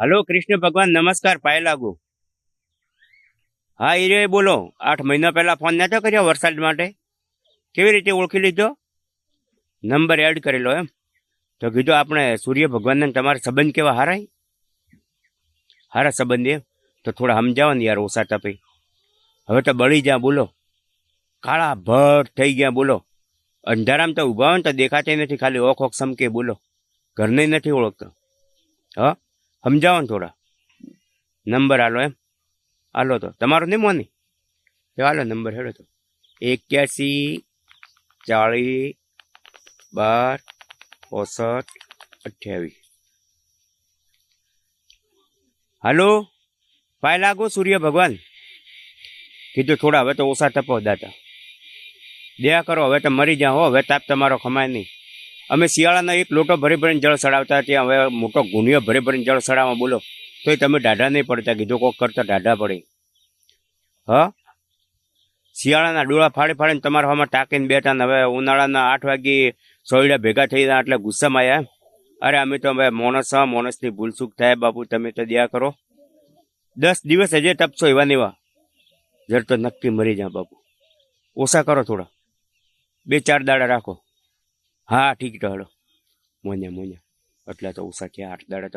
Hello Krishna ભગવાન નમસ્કાર. પાય લાગુ. હા એ બોલો. 8 મહિના પહેલા ફોન નતો કર્યો વરસાદ માટે? કેવી રીતે ઓળખી લીધો? નંબર એડ કરેલો એમ? તો કીધું આપણે સૂર્ય ભગવાનને તમારા સંબંધ કેવા હારાય? હારા સંબંધ એમ? તો થોડા સમજાવો ને યાર, ઓછા તપી. હવે તો બળી જ્યાં બોલો, કાળા ભર થઈ ગયા બોલો. અંધારામાં તો ઊભા હોય ને તો દેખાતા નથી, ખાલી ઓખ ઓખ સમકે બોલો. ઘરને નથી ઓળખતો. હા સમજાવો ને થોડા. નંબર હાલો એમ? હાલો તો તમારો નહીં મોની? હાલો નંબર હેડો તો. 81 40 12 65 28. હાલો પાય લાગો સૂર્ય ભગવાન. કીધું થોડા હવે તો ઓછા તપો દાતા. દયા કરો, હવે તો મરી જાઓ હો. હવે તાપ તમારો ખમાય નહીં. અમે શિયાળાના એક લોટો ભરી ભરીને જળ ચડાવતા, ત્યાં હવે મોટો ગુનિયો ભરી ભરીને જળ ચડાવવા બોલો, તોય તમે ઢાઢા નહીં પડતા. કીધું કોક કરતા ઢાઢા પડે. હા શિયાળાના ડોળા ફાડી ફાડીને તમારા હવામાં ટાંકીને બેઠા ને હવે ઉનાળાના 8 વાગે સોયડા ભેગા થઈ ગયા એટલે ગુસ્સામાં આવ્યા. અરે અમે તો હવે મોણસની ભૂલચૂક થાય બાપુ, તમે તો દયા કરો. 10 દિવસ હજે તપશો એવા નેવા. જર તો નક્કી મરી જા બાપુ. ઓછા કરો થોડા, 2-4 દાડા રાખો. હા ઠીક તો હળો. મોન્યા એટલે તો ઓછા થયા 8 દાડા.